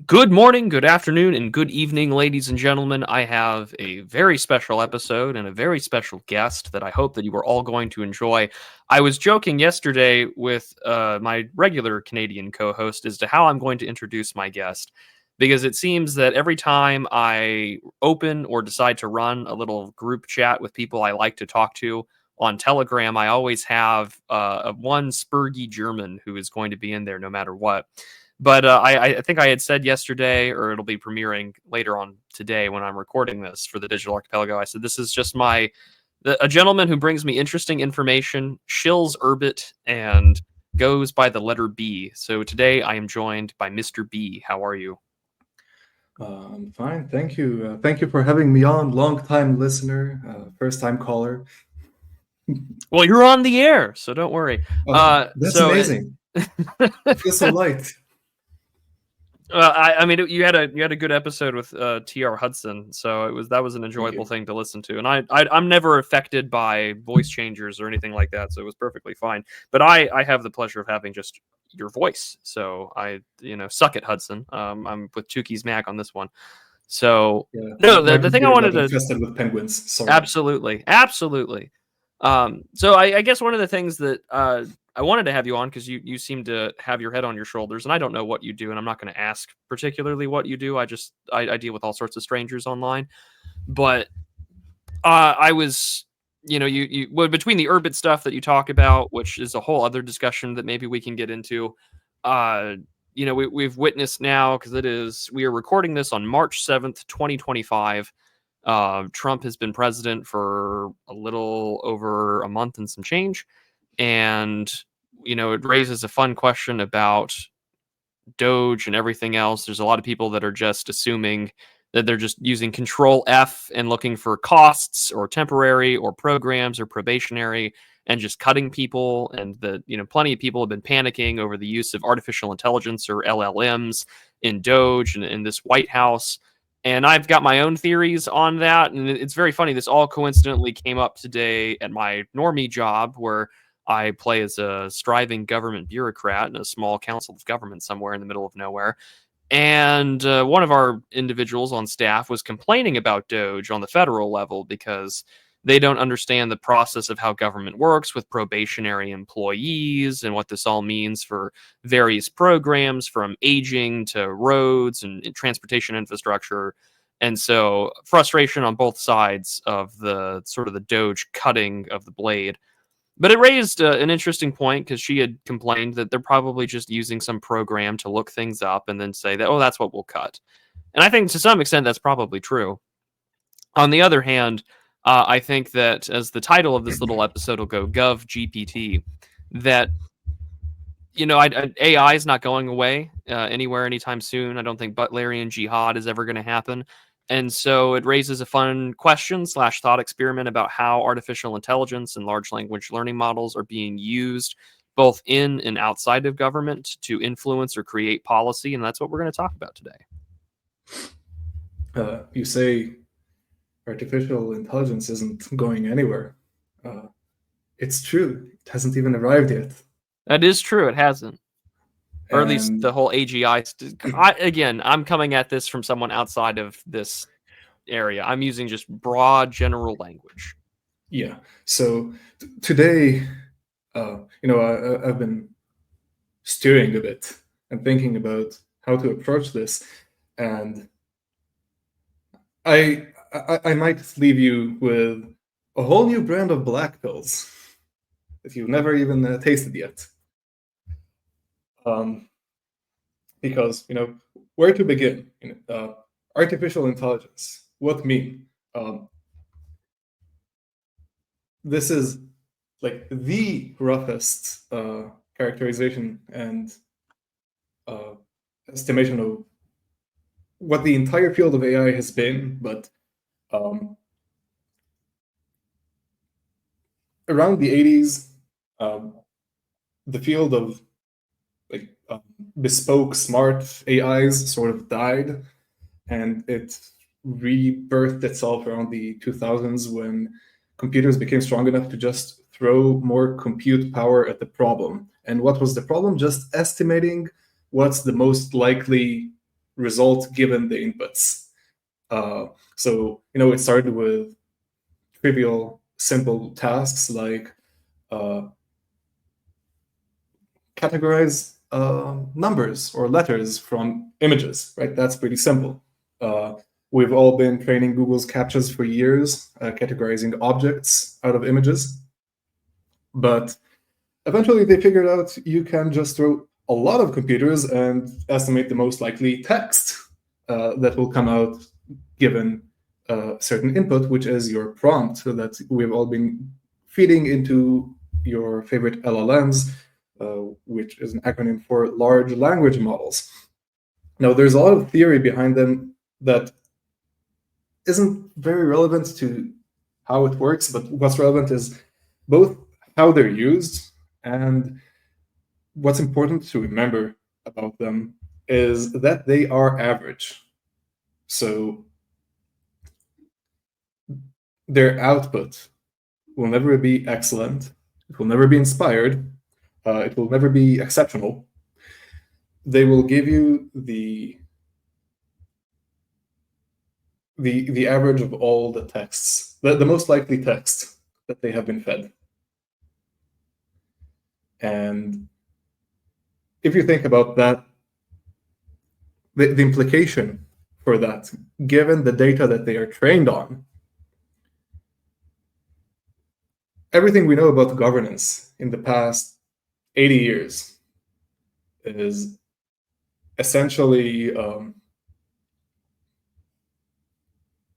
Good morning, good afternoon, and good evening, ladies and gentlemen. I have a very special episode and a very special guest that I hope that you are all going to enjoy. I was joking yesterday with my regular Canadian co-host as to how I'm going to introduce my guest, because it seems that every time I open or decide to run a little group chat with people I like to talk to on Telegram, I always have one spurgy German who is going to be in there no matter what. But I think I had said yesterday, or it'll be premiering later on today when I'm recording this for the Digital Archipelago. I said this is just a gentleman who brings me interesting information, shills Urbit, and goes by the letter B. So today I am joined by Mr. B. How are you? I'm fine, thank you. Thank you for having me on. Long-time listener, first-time caller. Well, you're on the air, so don't worry. That's amazing. I feel so light. I mean, you had a good episode with T.R. Hudson, so that was an enjoyable thing to listen to. And I'm never affected by voice changers or anything like that, so it was perfectly fine. But I have the pleasure of having just your voice, so suck it, Hudson. I'm with Tukey's Mac on this one. So no, the thing I wanted to infested with penguins. Sorry. Absolutely. So I guess one of the things that I wanted to have you on, because you seem to have your head on your shoulders, and I don't know what you do, and I'm not going to ask particularly what you do. I deal with all sorts of strangers online, but I was, between the Urbit stuff that you talk about, which is a whole other discussion that maybe we can get into. We've witnessed now, because we are recording this on March 7th, 2025. Trump has been president for a little over a month and some change. And, it raises a fun question about DOGE and everything else. There's a lot of people that are just assuming that they're just using Control F and looking for costs or temporary or programs or probationary and just cutting people. And plenty of people have been panicking over the use of artificial intelligence or LLMs in DOGE and in this White House. And I've got my own theories on that. And it's very funny. This all coincidentally came up today at my normie job, where I play as a striving government bureaucrat in a small council of government somewhere in the middle of nowhere. And one of our individuals on staff was complaining about DOGE on the federal level because they don't understand the process of how government works with probationary employees and what this all means for various programs, from aging to roads and transportation infrastructure. And so frustration on both sides of the sort of the DOGE cutting of the blade. But it raised an interesting point, because she had complained that they're probably just using some program to look things up and then say that, oh, that's what we'll cut. And I think to some extent that's probably true. On the other hand, I think that, as the title of this little episode will go, GovGPT, that AI is not going away anywhere anytime soon. I don't think Butlerian jihad is ever going to happen. And so it raises a fun question / thought experiment about how artificial intelligence and large language learning models are being used both in and outside of government to influence or create policy. And that's what we're going to talk about today. You say artificial intelligence isn't going anywhere. It's true. It hasn't even arrived yet. That is true. It hasn't. Or at least the whole AGI. Again, I'm coming at this from someone outside of this area. I'm using just broad general language. Yeah. So today, I've been steering a bit and thinking about how to approach this. And I might leave you with a whole new brand of black pills that you've never even tasted yet. Because, where to begin? Artificial intelligence. What mean? This is like the roughest characterization and estimation of what the entire field of AI has been, but around the 80s, the field of bespoke smart AIs sort of died, and it rebirthed itself around the 2000s when computers became strong enough to just throw more compute power at the problem. And what was the problem? Just estimating what's the most likely result given the inputs. So, it started with trivial, simple tasks like categorize numbers or letters from images, right? That's pretty simple. We've all been training Google's CAPTCHAs for years, categorizing objects out of images. But eventually they figured out you can just throw a lot of computers and estimate the most likely text that will come out given a certain input, which is your prompt, so that we've all been feeding into your favorite LLMs, which is an acronym for large language models. Now, there's a lot of theory behind them that isn't very relevant to how it works, but what's relevant is both how they're used, and what's important to remember about them is that they are average. So their output will never be excellent, it will never be inspired, it will never be exceptional. They will give you the average of all the texts, the most likely text that they have been fed. And if you think about that, the implication for that, given the data that they are trained on, everything we know about governance in the past 80 years is essentially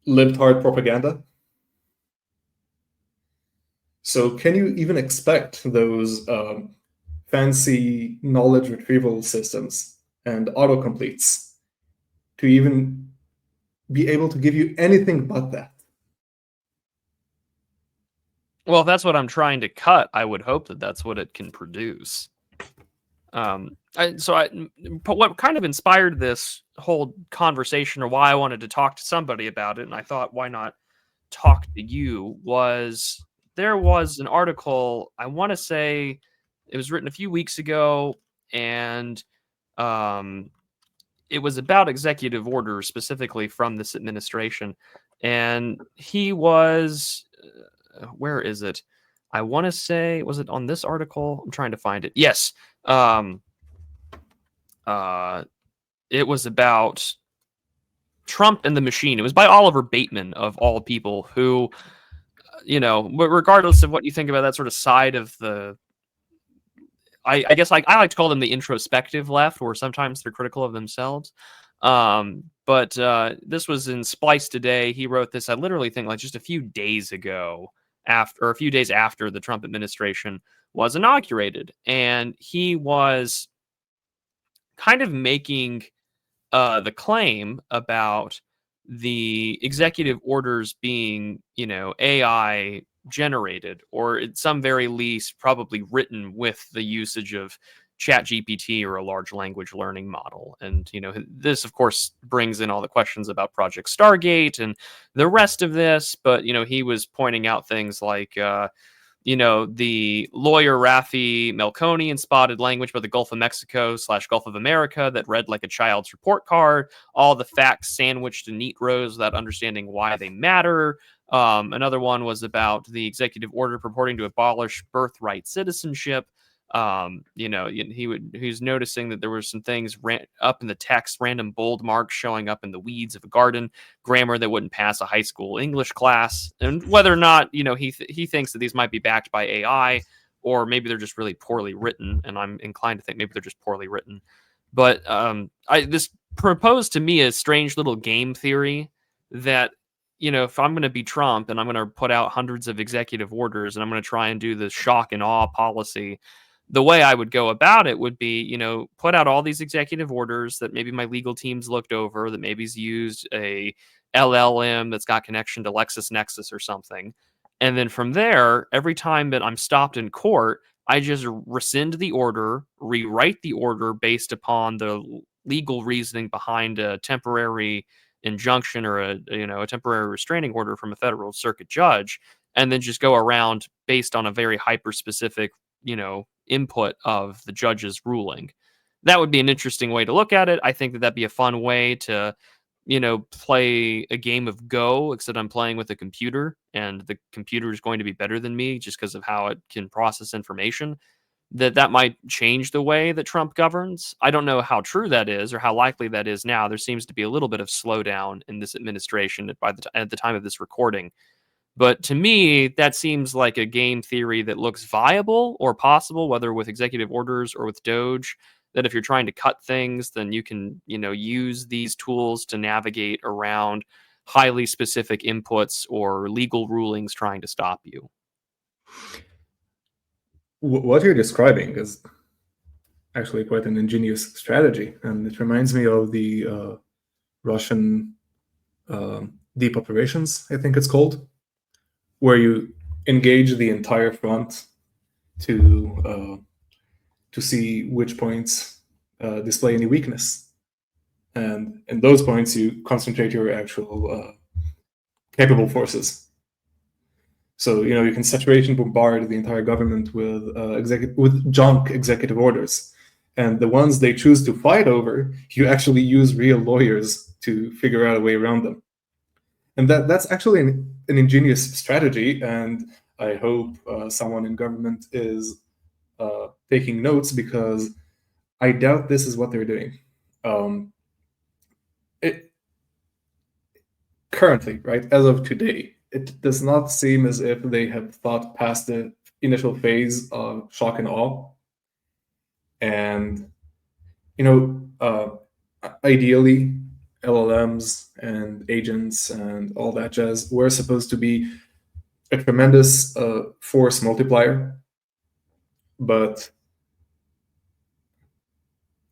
libtard propaganda. So can you even expect those fancy knowledge retrieval systems and autocompletes to even be able to give you anything but that? Well, if that's what I'm trying to cut, I would hope that that's what it can produce. What kind of inspired this whole conversation, or why I wanted to talk to somebody about it, and I thought, why not talk to you, was there was an article, I want to say it was written a few weeks ago, and it was about executive orders specifically from this administration. And he was, where is it? I want to say, was it on this article? I'm trying to find it. Yes. It was about Trump and the Machine. It was by Oliver Bateman, of all people, who, regardless of what you think about that sort of side of the, I guess I like to call them the introspective left, where sometimes they're critical of themselves. But this was in Splice Today. He wrote this, I literally think, like just a few days ago, a few days after the Trump administration was inaugurated. And he was kind of making the claim about the executive orders being, AI generated, or at some very least probably written with the usage of ChatGPT or a large language learning model. And this of course brings in all the questions about Project Stargate and the rest of this, but he was pointing out things like the lawyer Rafi Melconian spotted language by the Gulf of Mexico / Gulf of America that read like a child's report card, all the facts sandwiched in neat rows without understanding why they matter. Another one was about the executive order purporting to abolish birthright citizenship. He's noticing that there were some things up in the text, random bold marks showing up in the weeds of a garden, grammar that wouldn't pass a high school English class, and whether or not he thinks that these might be backed by AI, or maybe they're just really poorly written. And I'm inclined to think maybe they're just poorly written. But this proposed to me a strange little game theory that, if I'm going to be Trump and I'm going to put out hundreds of executive orders and I'm going to try and do the shock and awe policy, the way I would go about it would be, put out all these executive orders that maybe my legal team's looked over, that maybe's used a LLM that's got connection to LexisNexis or something. And then from there, every time that I'm stopped in court, I just rescind the order, rewrite the order based upon the legal reasoning behind a temporary injunction or a temporary restraining order from a federal circuit judge, and then just go around based on a very hyper specific input of the judge's ruling. that would be an interesting way to look at it. I think that'd be a fun way to, play a game of Go, except I'm playing with a computer, and the computer is going to be better than me just because of how it can process information. That might change the way that Trump governs. I don't know how true that is or how likely that is now. There seems to be a little bit of slowdown in this administration at the time of this recording. But to me, that seems like a game theory that looks viable or possible, whether with executive orders or with DOGE. That if you're trying to cut things, then you can, use these tools to navigate around highly specific inputs or legal rulings trying to stop you. What you're describing is actually quite an ingenious strategy, and it reminds me of the Russian deep operations, I think it's called, where you engage the entire front to see which points display any weakness, and in those points you concentrate your actual capable forces. So you can saturate and bombard the entire government with junk executive orders, and the ones they choose to fight over, you actually use real lawyers to figure out a way around them. And that's actually an ingenious strategy, and I hope someone in government is taking notes, because I doubt this is what they're doing. Currently, right, as of today, it does not seem as if they have thought past the initial phase of shock and awe. And, ideally, LLMs and agents and all that jazz were supposed to be a tremendous force multiplier. But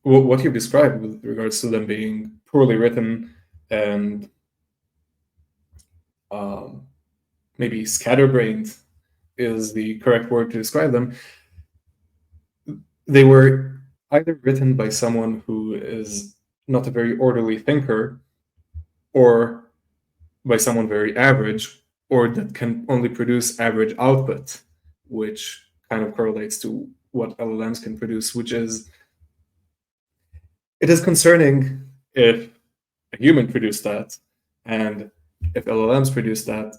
what you described with regards to them being poorly written and maybe scatterbrained is the correct word to describe them. They were either written by someone who is not a very orderly thinker, or by someone very average, or that can only produce average output, which kind of correlates to what LLMs can produce, which is, it is concerning if a human produced that, and if LLMs produce that,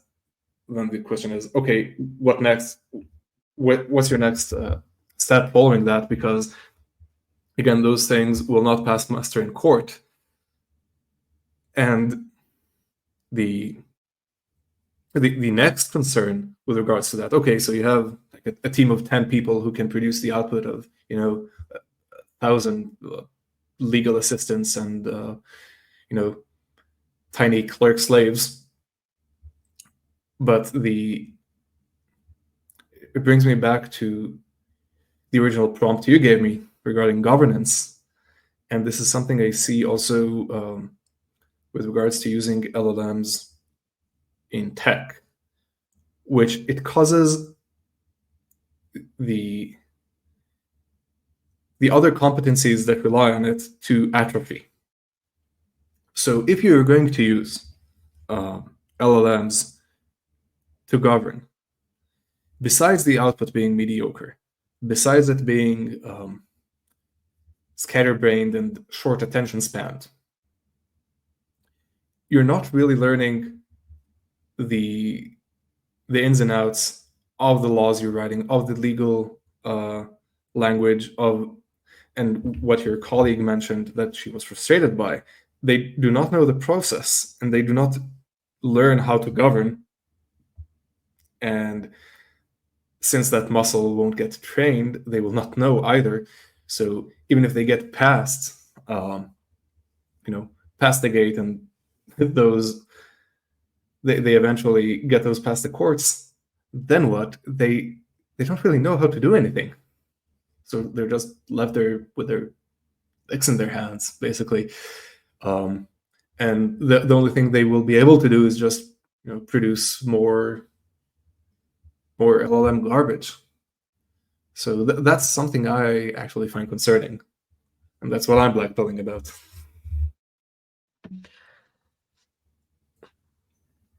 then the question is, okay, what next? What's your next step following that? Because again, those things will not pass muster in court. And the next concern with regards to that, okay, so you have like a team of 10 people who can produce the output of 1,000 legal assistants and tiny clerk slaves. But it brings me back to the original prompt you gave me regarding governance, and this is something I see also with regards to using LLMs in tech, which it causes the other competencies that rely on it to atrophy. So if you're going to use LLMs to govern, besides the output being mediocre, besides it being scatterbrained and short attention span, you're not really learning the ins and outs of the laws you're writing, of the legal language of, and what your colleague mentioned that she was frustrated by. They do not know the process, and they do not learn how to govern. And since that muscle won't get trained, they will not know either. So even if they get past, past the gate, and those, they eventually get those past the courts, then what? They don't really know how to do anything. So they're just left there with their dicks in their hands, basically. And the only thing they will be able to do is just produce more LLM garbage. So that's something I actually find concerning, and that's what I'm blackpilling about.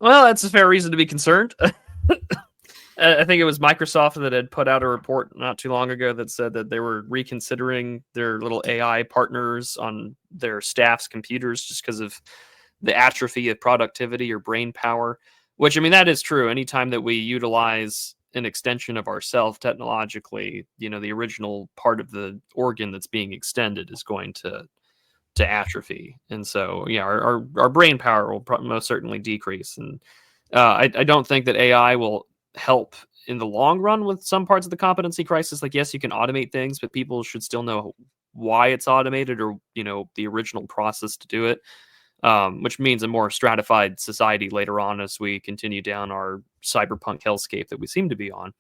Well, that's a fair reason to be concerned. I think it was Microsoft that had put out a report not too long ago that said that they were reconsidering their little AI partners on their staff's computers just because of the atrophy of productivity or brain power. Which, I mean, that is true. Anytime that we utilize an extension of ourself technologically, the original part of the organ that's being extended is going to atrophy, and so yeah, our brain power will most certainly decrease. And I don't think that AI will help in the long run with some parts of the competency crisis. Like, yes, you can automate things, but people should still know why it's automated, or the original process to do it. Which means a more stratified society later on as we continue down our cyberpunk hellscape that we seem to be on.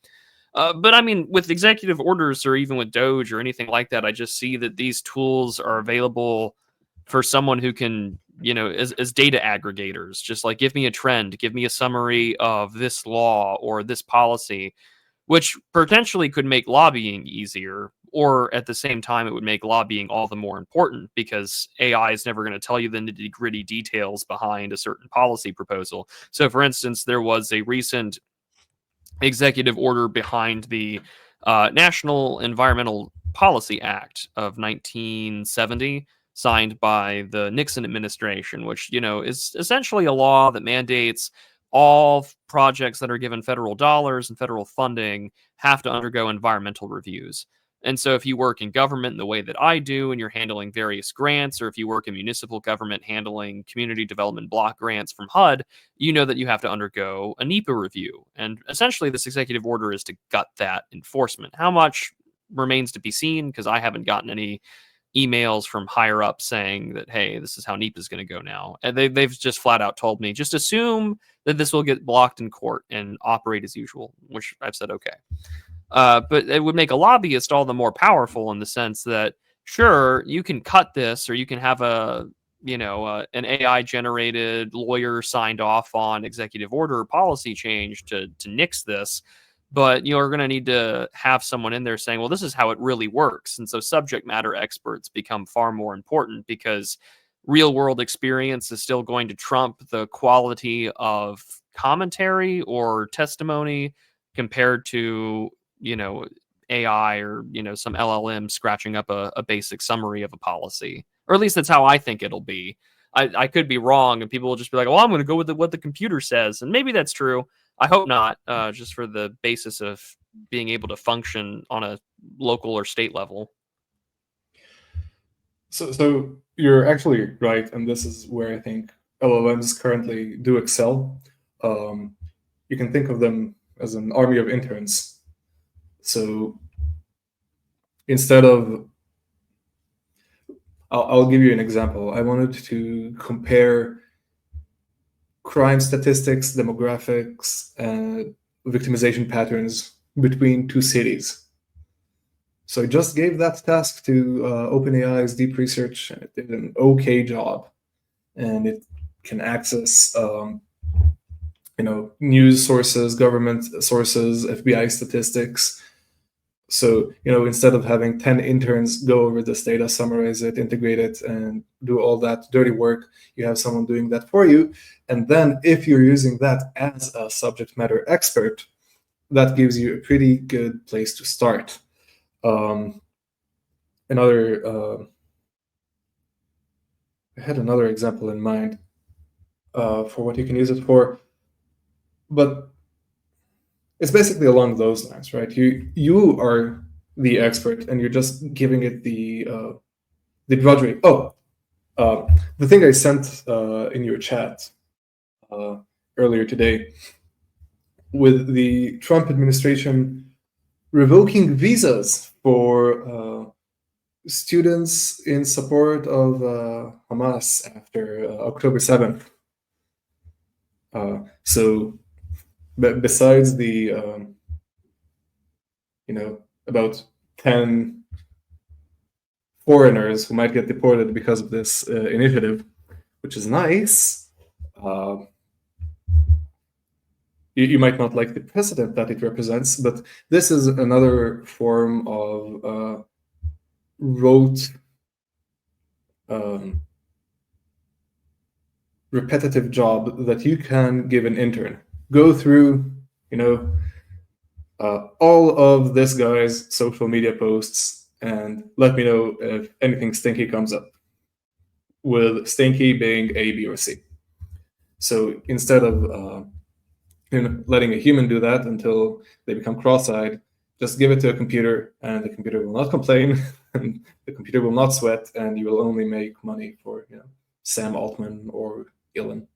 But I mean, with executive orders or even with DOGE or anything like that, I just see that these tools are available for someone who can, as data aggregators, just like give me a trend, give me a summary of this law or this policy, which potentially could make lobbying easier. Or at the same time, it would make lobbying all the more important because AI is never going to tell you the nitty gritty details behind a certain policy proposal. So, for instance, there was a recent executive order behind the National Environmental Policy Act of 1970, signed by the Nixon administration, which is essentially a law that mandates all projects that are given federal dollars and federal funding have to undergo environmental reviews. And so, if you work in government in the way that I do, and you're handling various grants, or if you work in municipal government handling community development block grants from HUD, you know that you have to undergo a NEPA review. And essentially, this executive order is to gut that enforcement. How much remains to be seen, because I haven't gotten any emails from higher up saying that, hey, this is how NEPA is going to go now. And they've just flat out told me, just assume that this will get blocked in court and operate as usual, which I've said, okay. But it would make a lobbyist all the more powerful in the sense that, sure, you can cut this, or you can have an AI generated lawyer signed off on executive order policy change to nix this, but you're going to need to have someone in there saying, well, this is how it really works. And so subject matter experts become far more important, because real world experience is still going to trump the quality of commentary or testimony compared to AI or some LLM scratching up a basic summary of a policy. Or at least that's how I think it'll be. I could be wrong, and people will just be like, well, I'm going to go with what the computer says. And maybe that's true. I hope not, just for the basis of being able to function on a local or state level. So you're actually right, and this is where I think LLMs currently do excel. You can think of them as an army of interns. So instead of, I'll give you an example. I wanted to compare crime statistics, demographics, and victimization patterns between two cities. So I just gave that task to OpenAI's Deep Research, and it did an okay job. And it can access, news sources, government sources, FBI statistics. So, instead of having 10 interns go over this data, summarize it, integrate it, and do all that dirty work, you have someone doing that for you. And then if you're using that as a subject matter expert, that gives you a pretty good place to start. I had another example in mind for what you can use it for, but it's basically along those lines, right? You are the expert, and you're just giving it the drudgery. The thing I sent in your chat earlier today, with the Trump administration revoking visas for students in support of Hamas after October 7th. So besides the, about 10 foreigners who might get deported because of this initiative, which is nice, you might not like the precedent that it represents, but this is another form of rote, repetitive job that you can give an intern. Go through, all of this guy's social media posts and let me know if anything stinky comes up, with stinky being A, B, or C. So instead of letting a human do that until they become cross-eyed, just give it to a computer, and the computer will not complain, and the computer will not sweat, and you will only make money for Sam Altman or Elon.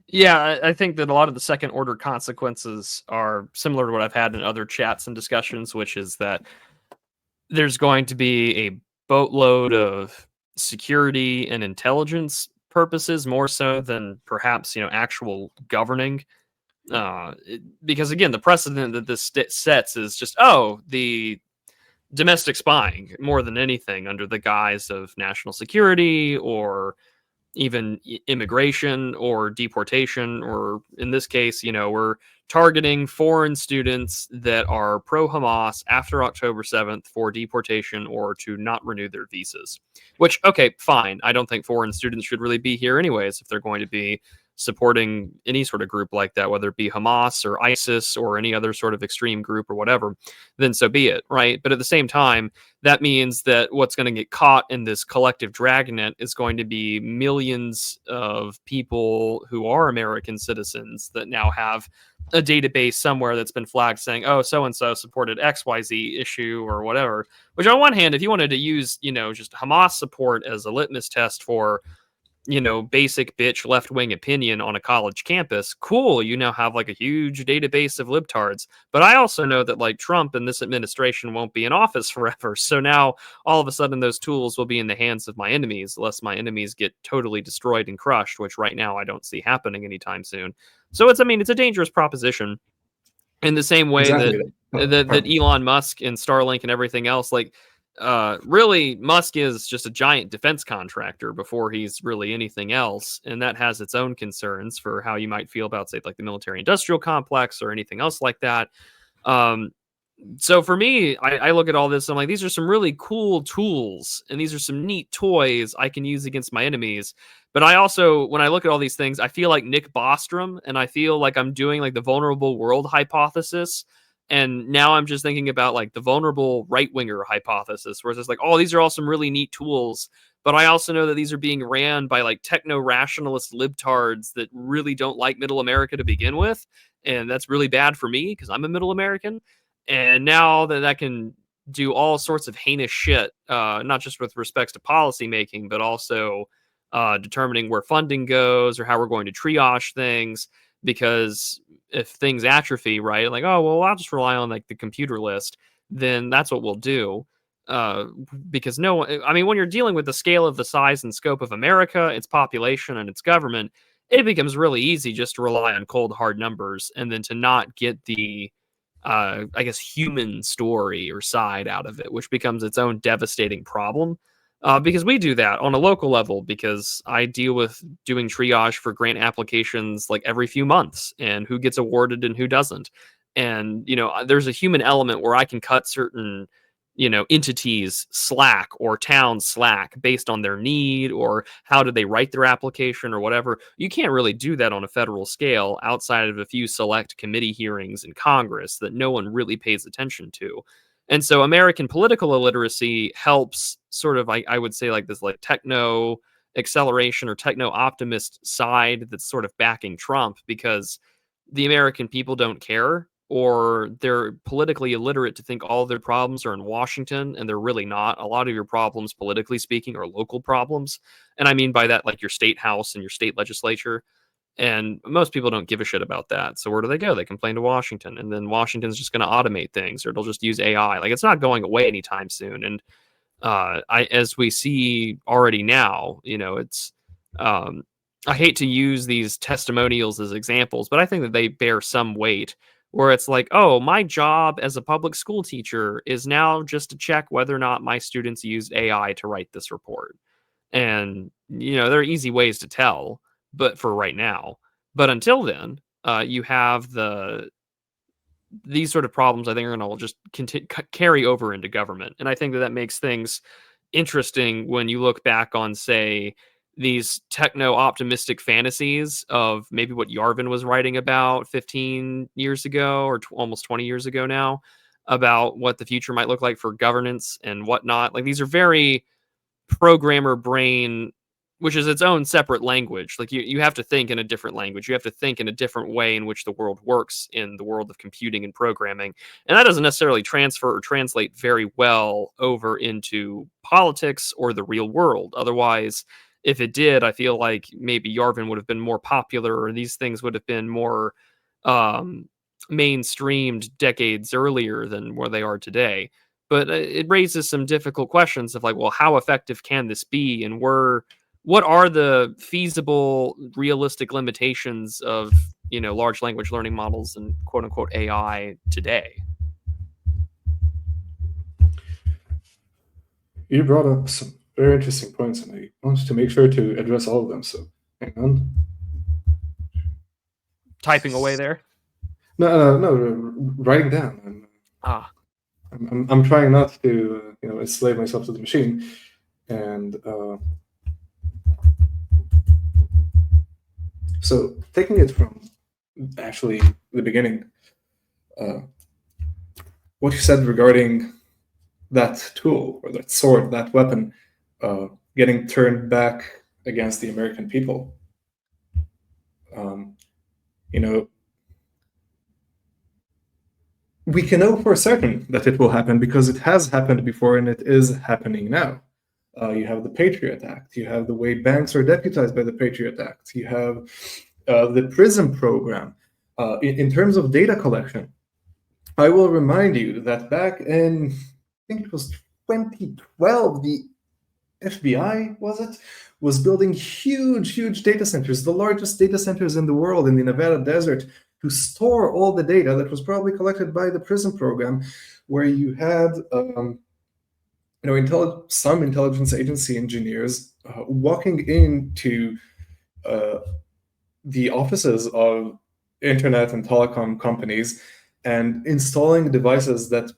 Yeah, I think that a lot of the second order consequences are similar to what I've had in other chats and discussions, which is that there's going to be a boatload of security and intelligence purposes, more so than perhaps actual governing. Because again, the precedent that this sets is just the domestic spying more than anything under the guise of national security or even immigration or deportation, or in this case, we're targeting foreign students that are pro-Hamas after October 7th for deportation or to not renew their visas. Which, okay, fine. I don't think foreign students should really be here anyways if they're going to be supporting any sort of group like that, whether it be Hamas or ISIS or any other sort of extreme group or whatever, then so be it, right? But at the same time, that means that what's going to get caught in this collective dragnet is going to be millions of people who are American citizens that now have a database somewhere that's been flagged saying, oh, so-and-so supported XYZ issue or whatever. Which on one hand, if you wanted to use, just Hamas support as a litmus test for, basic bitch left-wing opinion on a college campus, cool, you now have like a huge database of libtards. But I also know that like Trump and this administration won't be in office forever. So now all of a sudden those tools will be in the hands of my enemies, unless my enemies get totally destroyed and crushed, which right now I don't see happening anytime soon. So it's a dangerous proposition. In the same way Exactly. that Elon Musk and Starlink and everything else, like really Musk is just a giant defense contractor before he's really anything else, and that has its own concerns for how you might feel about, say, like the military industrial complex or anything else like that. So for me, I look at all this, I'm like, these are some really cool tools and these are some neat toys I can use against my enemies. But I also, when I look at all these things, I feel like Nick Bostrom, and I feel like I'm doing like the vulnerable world hypothesis. And now I'm just thinking about like the vulnerable right-winger hypothesis, where it's just like, oh, these are all some really neat tools. But I also know that these are being ran by like techno-rationalist libtards that really don't like middle America to begin with. And that's really bad for me because I'm a middle American. And now that can do all sorts of heinous shit, not just with respects to policy making, but also determining where funding goes or how we're going to triage things. Because if things atrophy, right, like, oh, well, I'll just rely on like the computer list, then that's what we'll do. Because when you're dealing with the scale of the size and scope of America, its population and its government, it becomes really easy just to rely on cold, hard numbers and then to not get the human story or side out of it, which becomes its own devastating problem. Because we do that on a local level, because I deal with doing triage for grant applications like every few months and who gets awarded and who doesn't. And, there's a human element where I can cut certain, entities slack or towns slack based on their need or how did they write their application or whatever. You can't really do that on a federal scale outside of a few select committee hearings in Congress that no one really pays attention to. And so American political illiteracy helps sort of, I would say, like this like techno acceleration or techno optimist side that's sort of backing Trump, because the American people don't care, or they're politically illiterate to think all their problems are in Washington, and they're really not. A lot of your problems, politically speaking, are local problems. And I mean by that, like your state house and your state legislature. And most people don't give a shit about that. So where do they go? They complain to Washington, and then Washington's just going to automate things, or it'll just use AI. Like, it's not going away anytime soon. And as we see already now, it's I hate to use these testimonials as examples, but I think that they bear some weight, where it's like, oh, my job as a public school teacher is now just to check whether or not my students used AI to write this report. And, there are easy ways to tell, but for right now. But until then, you have these sort of problems, I think, are going to just carry over into government. And I think that makes things interesting when you look back on, say, these techno-optimistic fantasies of maybe what Yarvin was writing about 15 years ago or almost 20 years ago now about what the future might look like for governance and whatnot. Like, these are very programmer brain, which is its own separate language. Like, you have to think in a different language. You have to think in a different way in which the world works in the world of computing and programming. And that doesn't necessarily transfer or translate very well over into politics or the real world. Otherwise, if it did, I feel like maybe Yarvin would have been more popular, or these things would have been more mainstreamed decades earlier than where they are today. But it raises some difficult questions of, like, well, how effective can this be? And what are the feasible, realistic limitations of, large language learning models and quote unquote AI today? You brought up some very interesting points, and I wanted to make sure to address all of them. So hang on. Typing away there. No, writing down. I'm trying not to, enslave myself to the machine, and so taking it from actually the beginning, what you said regarding that tool or that sword, that weapon, getting turned back against the American people. We can know for certain that it will happen because it has happened before and it is happening now. You have the Patriot Act. You have the way banks are deputized by the Patriot Act. You have the PRISM program. In terms of data collection, I will remind you that back in, I think it was 2012, the FBI, was building huge data centers, the largest data centers in the world in the Nevada desert, to store all the data that was probably collected by the PRISM program, where you had some intelligence agency engineers walking into the offices of internet and telecom companies and installing devices that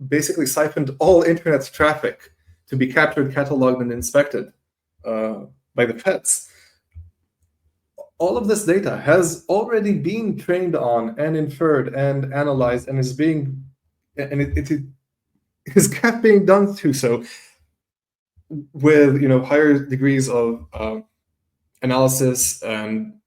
basically siphoned all internet traffic to be captured, cataloged, and inspected by the feds. All of this data has already been trained on and inferred and analyzed, and it is kept being done to so with higher degrees of analysis and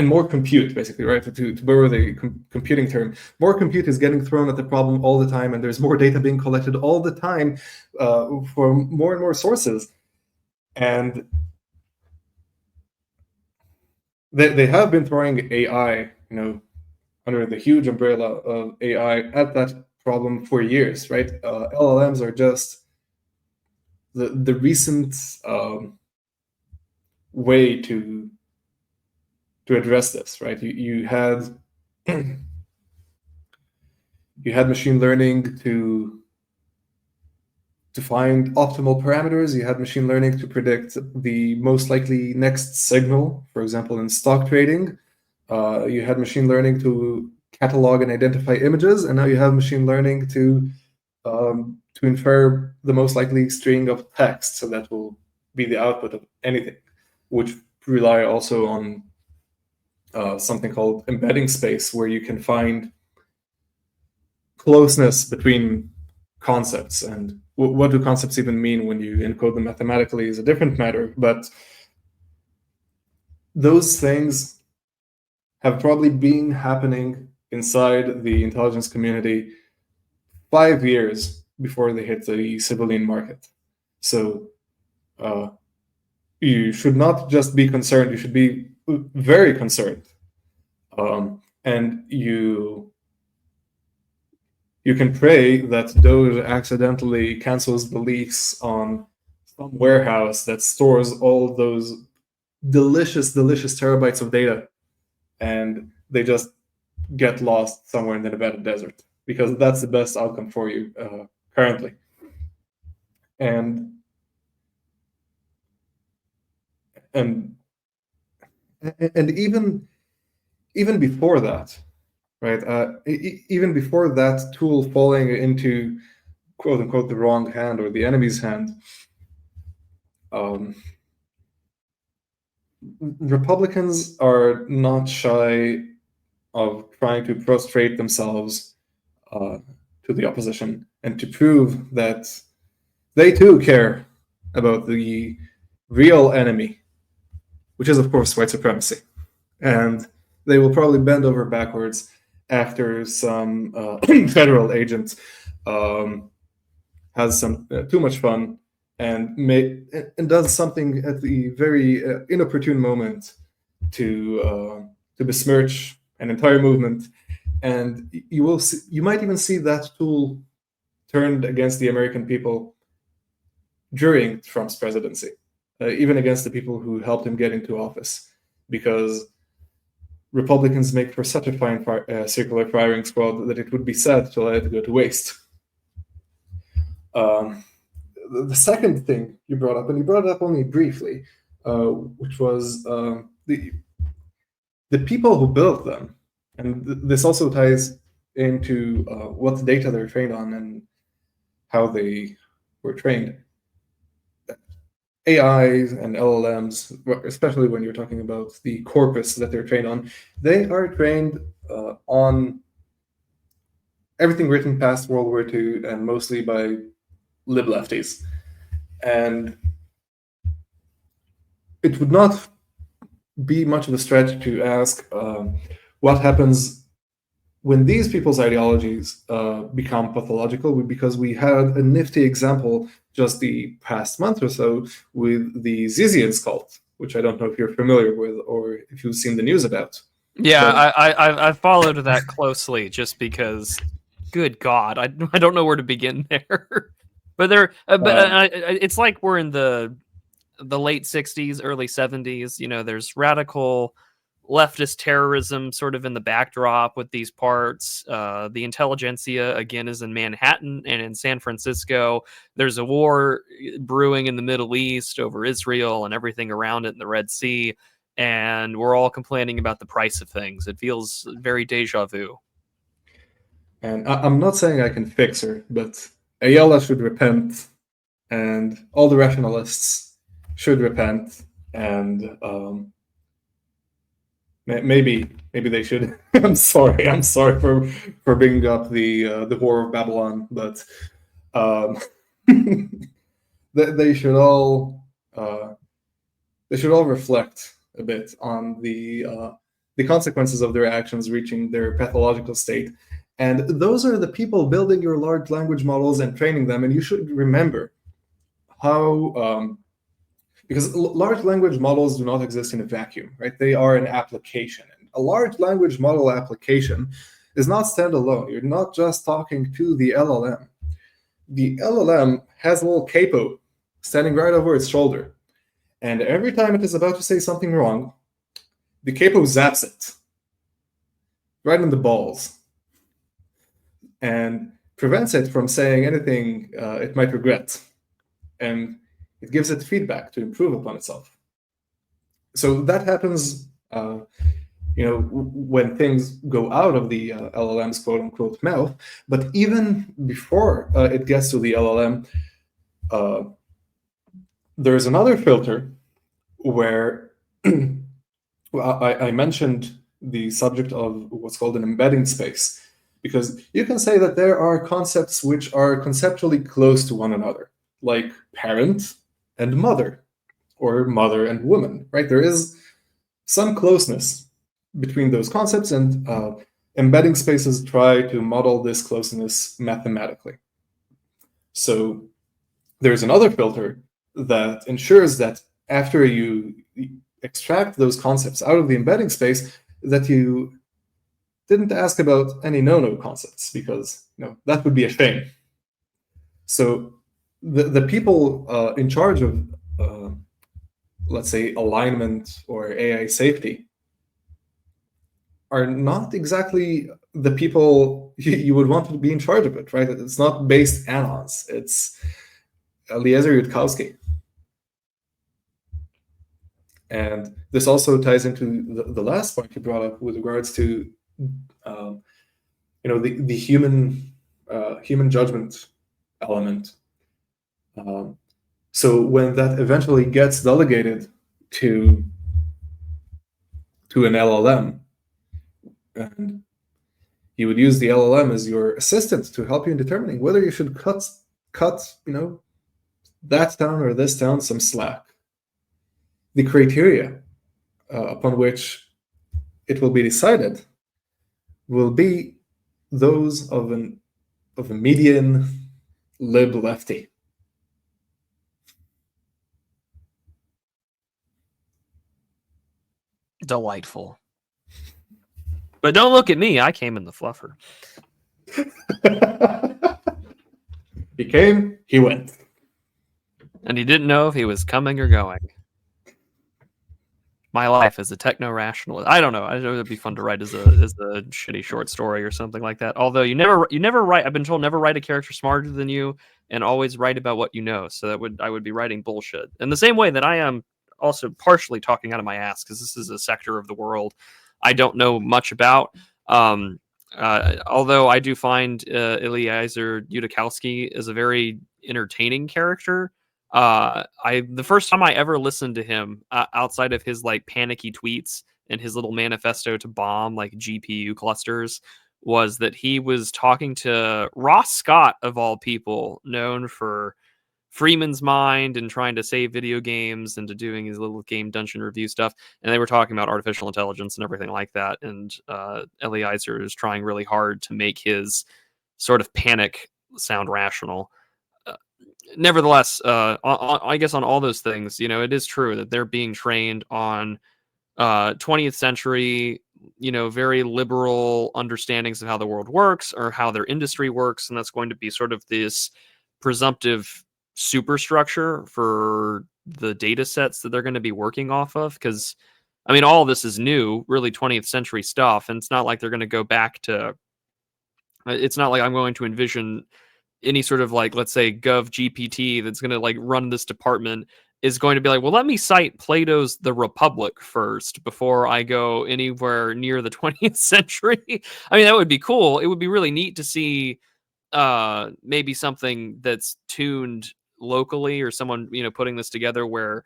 more compute, basically, right? To borrow the computing term, more compute is getting thrown at the problem all the time, and there's more data being collected all the time from more and more sources. And they have been throwing AI, under the huge umbrella of AI at that problem for years, right? LLMs are just the recent way to address this, right? You had machine learning to find optimal parameters. You had machine learning to predict the most likely next signal, for example, in stock trading. You had machine learning to catalog and identify images, and now you have machine learning to infer the most likely string of text, so that will be the output of anything, which rely also on something called embedding space, where you can find closeness between concepts. And what do concepts even mean when you encode them mathematically is a different matter, but those things have probably been happening inside the intelligence community 5 years before they hit the civilian market. So you should not just be concerned, you should be very concerned. And you can pray that DOGE accidentally cancels the leaks on some warehouse that stores all those delicious terabytes of data, and they just get lost somewhere in the Nevada desert, because that's the best outcome for you currently. And even before that, right? Even before that tool falling into quote unquote the wrong hand or the enemy's hand, Republicans are not shy of trying to prostrate themselves to the opposition and to prove that they too care about the real enemy, which is, of course, white supremacy. And they will probably bend over backwards after some federal agent has some too much fun and does something at the very inopportune moment to besmirch an entire movement, and you might even see that tool turned against the American people during Trump's presidency, even against the people who helped him get into office, because Republicans make for such a fine circular firing squad that it would be sad to let it go to waste. The second thing you brought up, and you brought it up only briefly, which was the people who built them. And this also ties into what data they're trained on and how they were trained. AIs and LLMs, especially when you're talking about the corpus that they're trained on, they are trained on everything written past World War II and mostly by lib lefties. And it would not be much of a stretch to ask what happens when these people's ideologies become pathological, because we had a nifty example just the past month or so with the Zizians cult, which I don't know if you're familiar with or if you've seen the news about. Yeah, I followed that closely just because, good God, I don't know where to begin there. But it's like we're in the late 60s, early 70s. You know, there's radical leftist terrorism sort of in the backdrop with these parts. The intelligentsia, again, is in Manhattan and in San Francisco. There's a war brewing in the Middle East over Israel and everything around it in the Red Sea. And we're all complaining about the price of things. It feels very deja vu. And I'm not saying I can fix her, but Ayala should repent, and all the rationalists should repent, and maybe they should. I'm sorry for bringing up the Whore of Babylon, but they should all reflect a bit on the consequences of their actions reaching their pathological state. And those are the people building your large language models and training them. And you should remember how, because large language models do not exist in a vacuum, right? They are an application. And a large language model application is not standalone. You're not just talking to the LLM. The LLM has a little capo standing right over its shoulder. And every time it is about to say something wrong, the capo zaps it right in the balls and prevents it from saying anything it might regret. And it gives it feedback to improve upon itself. So that happens, when things go out of the LLM's quote-unquote mouth. But even before it gets to the LLM, there's another filter where I mentioned the subject of what's called an embedding space, because you can say that there are concepts which are conceptually close to one another, like parent and mother, or mother and woman, right? There is some closeness between those concepts, and embedding spaces try to model this closeness mathematically. So there's another filter that ensures that after you extract those concepts out of the embedding space, that you didn't ask about any no-no concepts, because that would be a shame. So the people in charge of, let's say, alignment or AI safety are not exactly the people you would want to be in charge of it, right? It's not based anons. It's Eliezer Yudkowsky. And this also ties into the last point you brought up with regards to the human judgment element. So when that eventually gets delegated to to an LLM. And you would use the LLM as your assistant to help you in determining whether you should cut that town or this town some slack. The criteria upon which it will be decided will be those of a median lib lefty. Delightful. But don't look at me. I came in the fluffer. He came, he went. And he didn't know if he was coming or going. My life as a techno-rationalist. I don't know. I know it'd be fun to write as a shitty short story or something like that. Although you never write. I've been told never write a character smarter than you, and always write about what you know. So I would be writing bullshit in the same way that I am also partially talking out of my ass, because this is a sector of the world I don't know much about. Although I do find Eliezer Yudikowsky is a very entertaining character. The first time I ever listened to him, outside of his like panicky tweets and his little manifesto to bomb like GPU clusters, was that he was talking to Ross Scott, of all people, known for Freeman's Mind and trying to save video games and to doing his little game dungeon review stuff. And they were talking about artificial intelligence and everything like that. And Eliezer is trying really hard to make his sort of panic sound rational. Nevertheless, I guess on all those things, it is true that they're being trained on 20th century, very liberal understandings of how the world works or how their industry works. And that's going to be sort of this presumptive superstructure for the data sets that they're going to be working off of. Because, I mean, all of this is new, really 20th century stuff. And it's not like they're going to go back to, it's not like I'm going to envision any sort of like, let's say, Gov GPT that's going to like run this department is going to be like, well, let me cite Plato's The Republic first before I go anywhere near the 20th century. I mean, that would be cool. It would be really neat to see maybe something that's tuned locally, or someone, putting this together where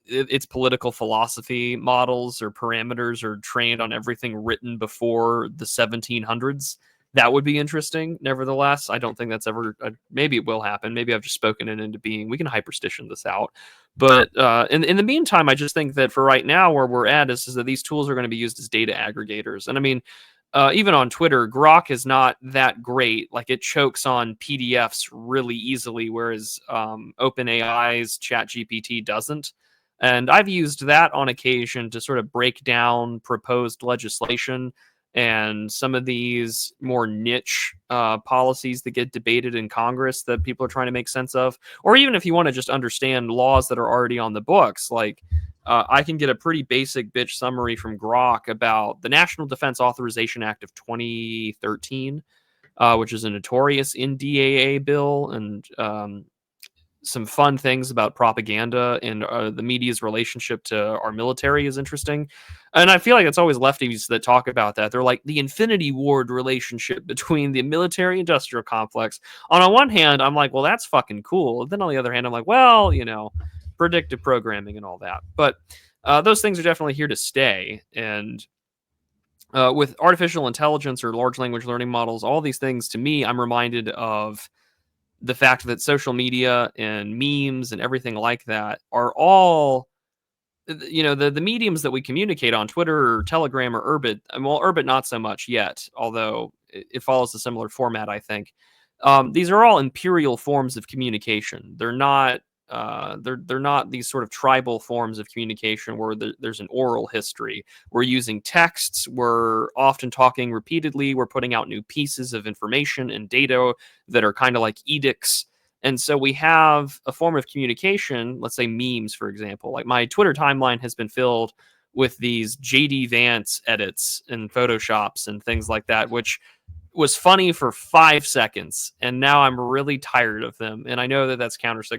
its political philosophy models or parameters are trained on everything written before the 1700s. That would be interesting. Nevertheless, I don't think that's ever. Maybe it will happen. Maybe I've just spoken it into being. We can hyperstition this out. But in the meantime, I just think that for right now, where we're at is that these tools are going to be used as data aggregators. And I mean, even on Twitter, Grok is not that great. Like, it chokes on PDFs really easily, whereas OpenAI's ChatGPT doesn't. And I've used that on occasion to sort of break down proposed legislation and some of these more niche policies that get debated in Congress that people are trying to make sense of. Or even if you want to just understand laws that are already on the books, like I can get a pretty basic bitch summary from Grok about the National Defense Authorization Act of 2013, which is a notorious NDAA bill, and some fun things about propaganda and the media's relationship to our military is interesting. And I feel like it's always lefties that talk about that. They're like the Infinity Ward relationship between the military industrial complex. On one hand, I'm like, well, that's fucking cool. Then on the other hand, I'm like, well, predictive programming and all that. But those things are definitely here to stay. And with artificial intelligence or large language learning models, all these things, to me, I'm reminded of the fact that social media and memes and everything like that are all, the mediums that we communicate on, Twitter or Telegram or Urbit. Well, Urbit not so much yet, although it follows a similar format, I think. These are all imperial forms of communication. They're not they're not these sort of tribal forms of communication where there's an oral history. We're using texts. We're often talking repeatedly. We're putting out new pieces of information and data that are kind of like edicts. And so we have a form of communication, let's say memes, for example. Like, my Twitter timeline has been filled with these JD Vance edits and Photoshops and things like that, which was funny for 5 seconds. And now I'm really tired of them. And I know that that's countercyclical